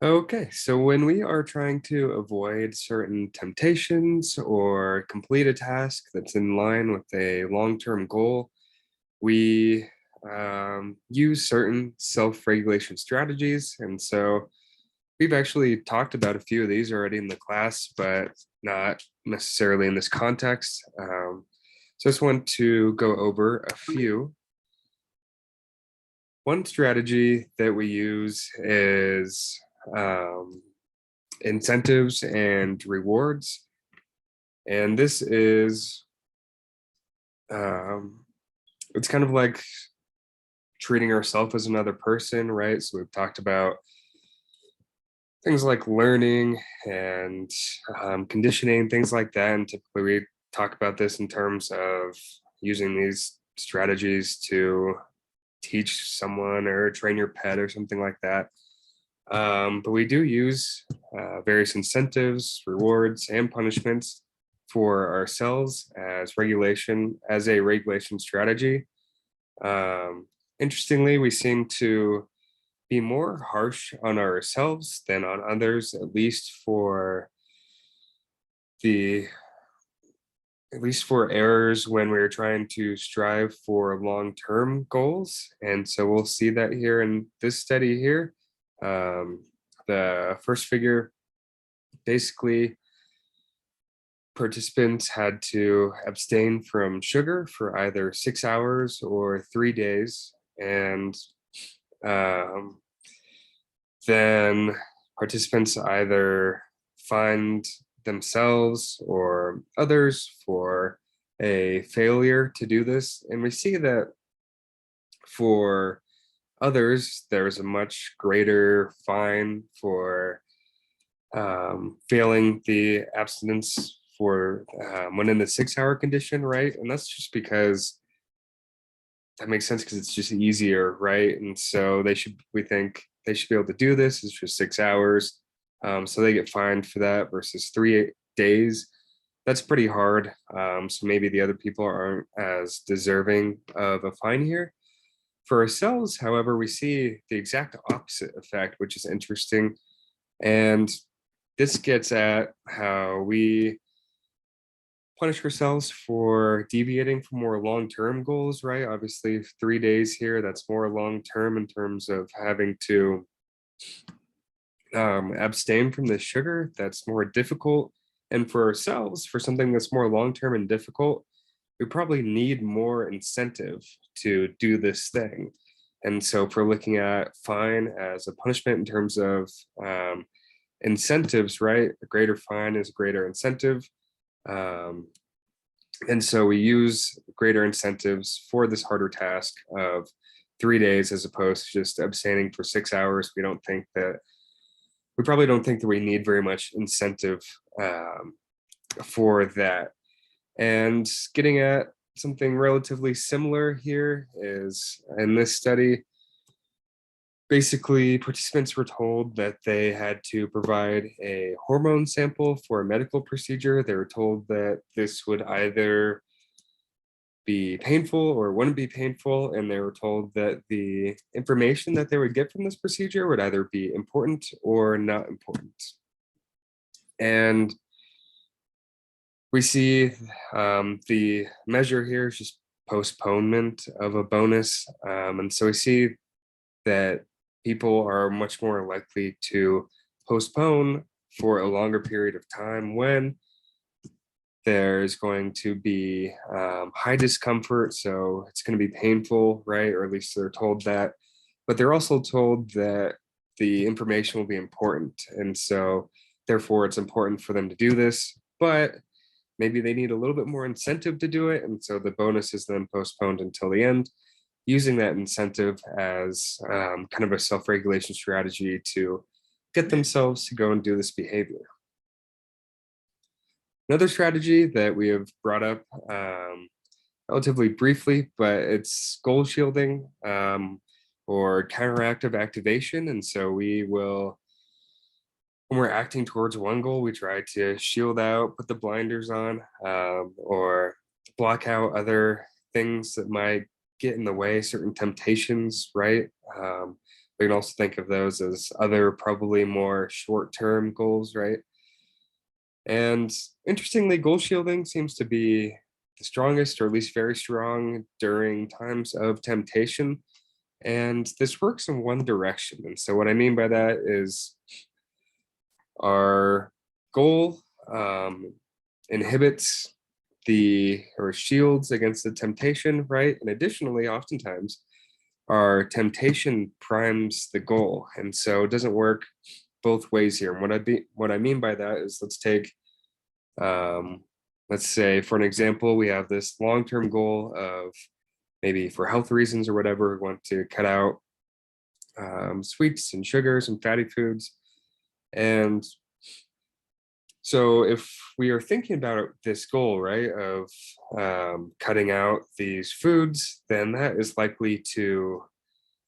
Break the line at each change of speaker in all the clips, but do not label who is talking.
Okay, so when we are trying to avoid certain temptations or complete a task that's in line with a long-term goal, we use certain self-regulation strategies. And so we've actually talked about a few of these already in the class, but not necessarily in this context. So I just want to go over a few. One strategy that we use is um, incentives and rewards. And this is, um, it's kind of like treating ourselves as another person, right? So we've talked about things like learning and conditioning, things like that. And typically we talk about this in terms of using these strategies to teach someone or train your pet or something like that. But we do use various incentives, rewards, and punishments for ourselves as a regulation strategy. Um, Interestingly, we seem to be more harsh on ourselves than on others, the at least for errors when we're trying to strive for long-term goals. And so we'll see that here in this study here. Um, the first figure, basically, participants had to abstain from sugar for either 6 hours or 3 days. And um, then participants either find themselves or others for a failure to do this. And we see that for others, there's a much greater fine for failing the abstinence for when in the 6 hour condition, right? And that's just because that makes sense because it's just easier, right? And so we think they should be able to do this. It's just 6 hours. So they get fined for that versus 3 days. That's pretty hard. So maybe the other people aren't as deserving of a fine here. For ourselves, however, we see the exact opposite effect, which is interesting. And this gets at how we punish ourselves for deviating from more long-term goals, right? Obviously, 3 days here, that's more long-term in terms of having to abstain from the sugar. That's more difficult. And for ourselves, for something that's more long-term and difficult, we probably need more incentive to do this thing. And so if we're looking at fine as a punishment in terms of um, incentives, right? A greater fine is a greater incentive. Um, and so we use greater incentives for this harder task of 3 days as opposed to just abstaining for 6 hours. We probably don't think that we need very much incentive um, for that. And getting at something relatively similar here is in this study, basically participants were told that they had to provide a hormone sample for a medical procedure. They were told that this would either be painful or wouldn't be painful, and they were told that the information that they would get from this procedure would either be important or not important. And we see the measure here is just postponement of a bonus. And so we see that people are much more likely to postpone for a longer period of time when there's going to be high discomfort. So it's going to be painful, right? Or at least they're told that. But they're also told that the information will be important. And so therefore, it's important for them to do this. But maybe they need a little bit more incentive to do it. And so the bonus is then postponed until the end, using that incentive as kind of a self-regulation strategy to get themselves to go and do this behavior. Another strategy that we have brought up relatively briefly, but it's goal shielding or counteractive activation. And so when we're acting towards one goal, we try to shield out, put the blinders on, or block out other things that might get in the way, certain temptations, right? We can also think of those as other probably more short-term goals, right? And interestingly, goal shielding seems to be the strongest, or at least very strong, during times of temptation. And this works in one direction. And so, what I mean by that is our goal inhibits the or shields against the temptation, right? And additionally, oftentimes, our temptation primes the goal. And so, it doesn't work both ways here. And what I mean by that is, um, let's say, for an example, we have this long-term goal of maybe for health reasons or whatever, we want to cut out sweets and sugars and fatty foods. And so if we are thinking about this goal, right, of cutting out these foods, then that is likely to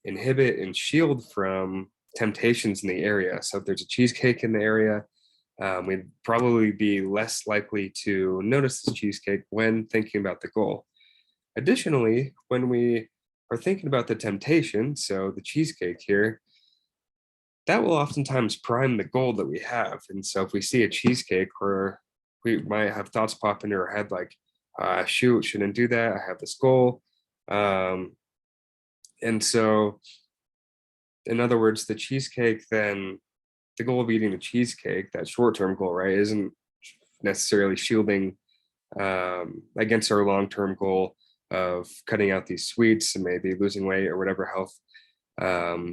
inhibit and shield from temptations in the area. So if there's a cheesecake in the area, we'd probably be less likely to notice this cheesecake when thinking about the goal. Additionally, when we are thinking about the temptation, so the cheesecake here, that will oftentimes prime the goal that we have. And so if we see a cheesecake, or we might have thoughts pop into our head like, shoot, shouldn't do that. I have this goal. Um, and so, in other words, the cheesecake, then the goal of eating the cheesecake, that short term goal, right, isn't necessarily shielding against our long term goal of cutting out these sweets and maybe losing weight or whatever health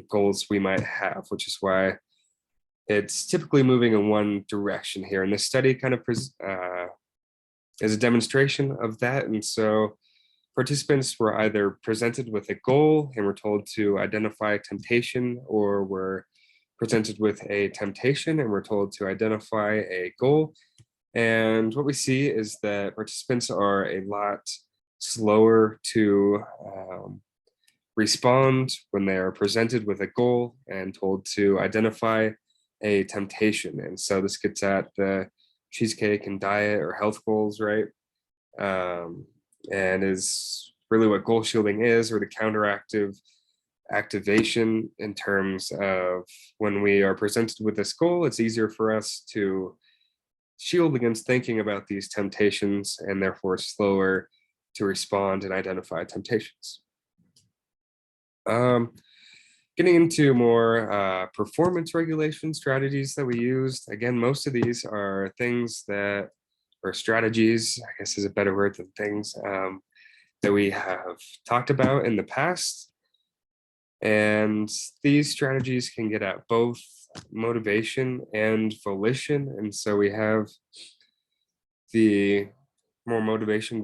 goals we might have, which is why it's typically moving in one direction here. And this study kind of is a demonstration of that. And so participants were either presented with a goal and were told to identify temptation, or were presented with a temptation and we're told to identify a goal. And what we see is that participants are a lot slower to respond when they are presented with a goal and told to identify a temptation. And so this gets at the cheesecake and diet or health goals, right? And is really what goal shielding is, or the counteractive activation, in terms of when we are presented with this goal, it's easier for us to shield against thinking about these temptations and therefore slower to respond and identify temptations. Getting into more performance regulation strategies that we used. Again, most of these are things that, or strategies, I guess is a better word than things, that we have talked about in the past. And these strategies can get at both motivation and volition. And so we have the more motivation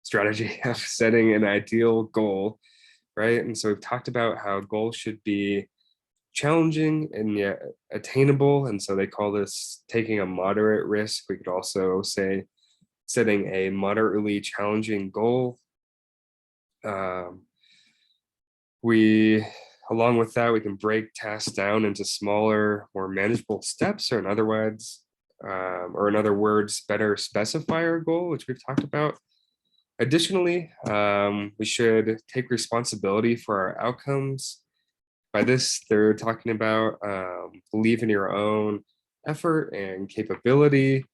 strategy of setting an ideal goal, right? And so we've talked about how goals should be challenging and yet attainable. And so they call this taking a moderate risk. We could also say setting a moderately challenging goal. We, along with that, we can break tasks down into smaller, more manageable steps, or in other words, better specify our goal, which we've talked about. Additionally, we should take responsibility for our outcomes. By this, they're talking about believe in your own effort and capability,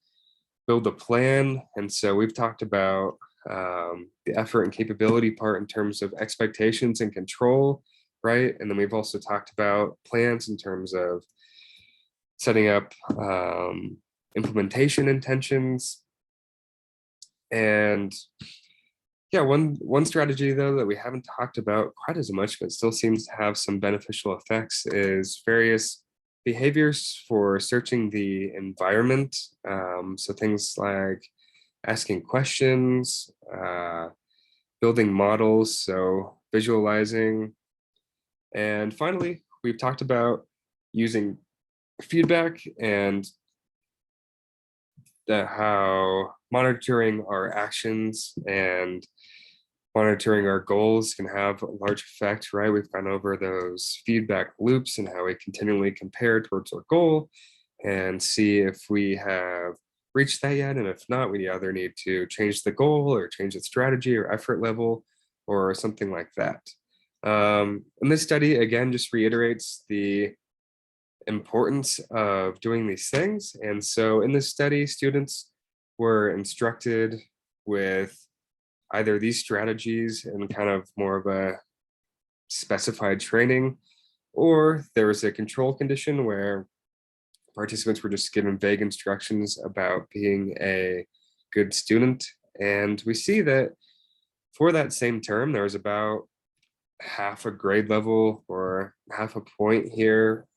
build a plan. And so we've talked about the effort and capability part in terms of expectations and control, right? And then we've also talked about plans in terms of setting up implementation intentions. And yeah, one strategy though that we haven't talked about quite as much, but still seems to have some beneficial effects, is various behaviors for searching the environment. So things like asking questions, building models, so visualizing. And finally, we've talked about using feedback and how monitoring our actions and monitoring our goals can have a large effect, right? We've gone over those feedback loops and how we continually compare towards our goal and see if we have reached that yet. And if not, we either need to change the goal or change the strategy or effort level or something like that. And this study, again, just reiterates the importance of doing these things. And so in this study, students were instructed with either these strategies and kind of more of a specified training, or there was a control condition where participants were just given vague instructions about being a good student. And we see that for that same term, there was about half a grade level or half a point here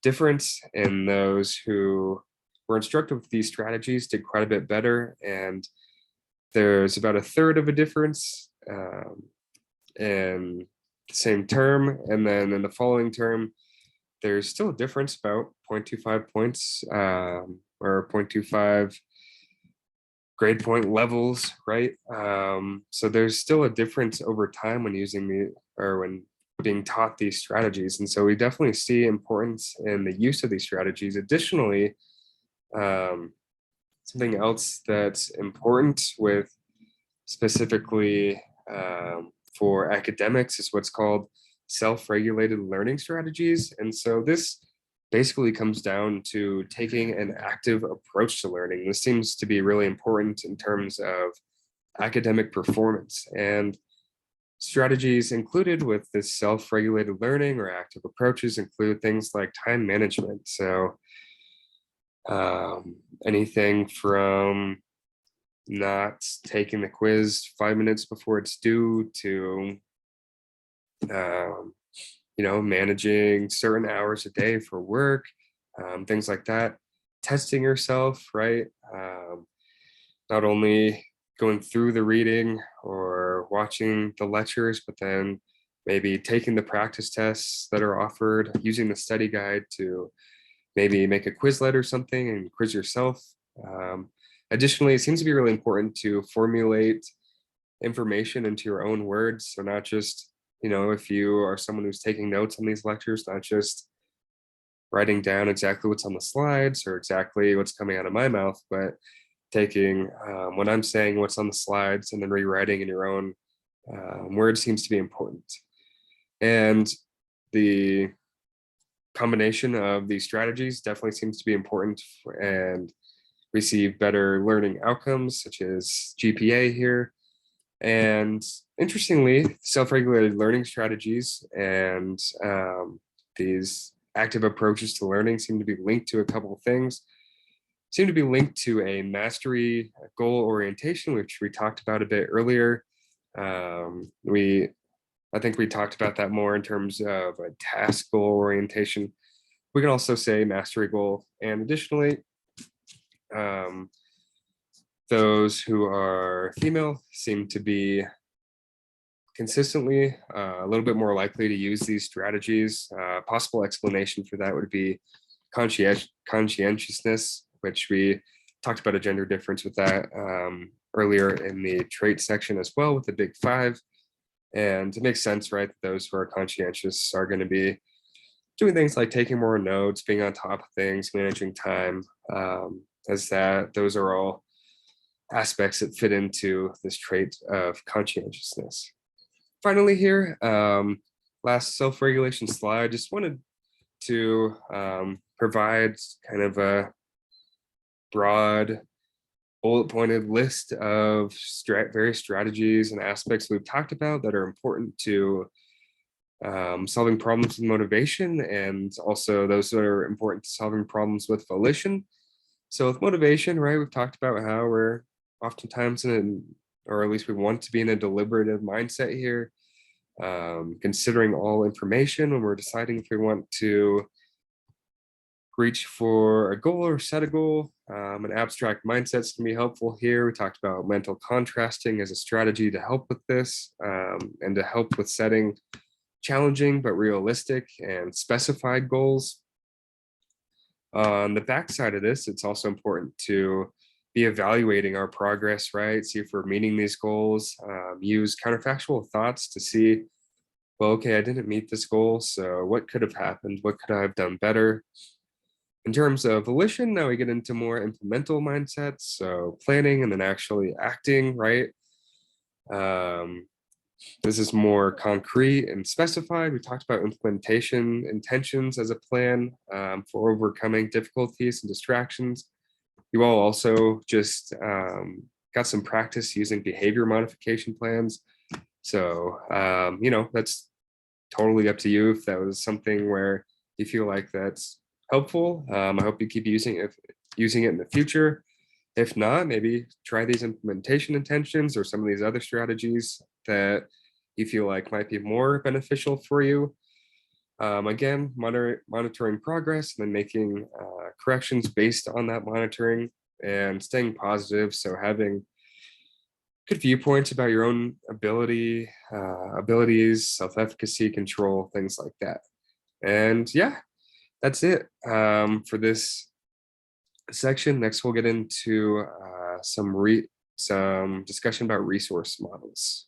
difference in those who were instructed with these strategies did quite a bit better. And there's about a third of a difference in the same term. And then in the following term, there's still a difference about 0.25 points or 0.25 grade point levels, right? So there's still a difference over time when using when being taught these strategies. And so we definitely see importance in the use of these strategies. Additionally, something else that's important with specifically for academics is what's called self-regulated learning strategies. And so this basically comes down to taking an active approach to learning. This seems to be really important in terms of academic performance, and strategies included with this self-regulated learning or active approaches include things like time management. So anything from not taking the quiz 5 minutes before it's due to managing certain hours a day for work, things like that. Testing yourself, right? Not only going through the reading or watching the lectures, but then maybe taking the practice tests that are offered, using the study guide to maybe make a Quizlet or something and quiz yourself. Additionally, it seems to be really important to formulate information into your own words. So not just, if you are someone who's taking notes on these lectures, not just writing down exactly what's on the slides or exactly what's coming out of my mouth, but taking what I'm saying, what's on the slides, and then rewriting in your own words seems to be important. And the combination of these strategies definitely seems to be important and receive better learning outcomes, such as GPA here. And interestingly, self-regulated learning strategies and these active approaches to learning seem to be linked to a couple of things. Seem to be linked to a mastery goal orientation, which we talked about a bit earlier. I think we talked about that more in terms of a task goal orientation. We can also say mastery goal. And additionally, those who are female seem to be consistently a little bit more likely to use these strategies. Possible explanation for that would be conscientiousness, which we talked about a gender difference with that earlier in the trait section as well with the big five. And it makes sense, right? Those who are conscientious are going to be doing things like taking more notes, being on top of things, managing time, as those are all aspects that fit into this trait of conscientiousness. Finally here, last self-regulation slide, just wanted to provide kind of a broad bullet pointed list of various strategies and aspects we've talked about that are important to solving problems with motivation, and also those that are important to solving problems with volition. So with motivation, right, we've talked about how we're oftentimes or at least we want to be in a deliberative mindset here, considering all information when we're deciding if we want to reach for a goal or set a goal. An abstract mindset can be helpful here. We talked about mental contrasting as a strategy to help with this and to help with setting challenging but realistic and specified goals. On the backside of this, it's also important to be evaluating our progress, right? See if we're meeting these goals, use counterfactual thoughts to see, well, okay, I didn't meet this goal, so what could have happened? What could I have done better? In terms of volition, now we get into more implemental mindsets, so planning and then actually acting, right? This is more concrete and specified. We talked about implementation intentions as a plan for overcoming difficulties and distractions. You all also just got some practice using behavior modification plans. So, that's totally up to you if that was something where you feel like that's helpful. I hope you keep using it in the future. If not, maybe try these implementation intentions or some of these other strategies that you feel like might be more beneficial for you. Again, monitoring progress and then making corrections based on that monitoring and staying positive. So having good viewpoints about your own abilities, self-efficacy, control, things like that. And yeah, that's it for this section. Next, we'll get into some discussion about resource models.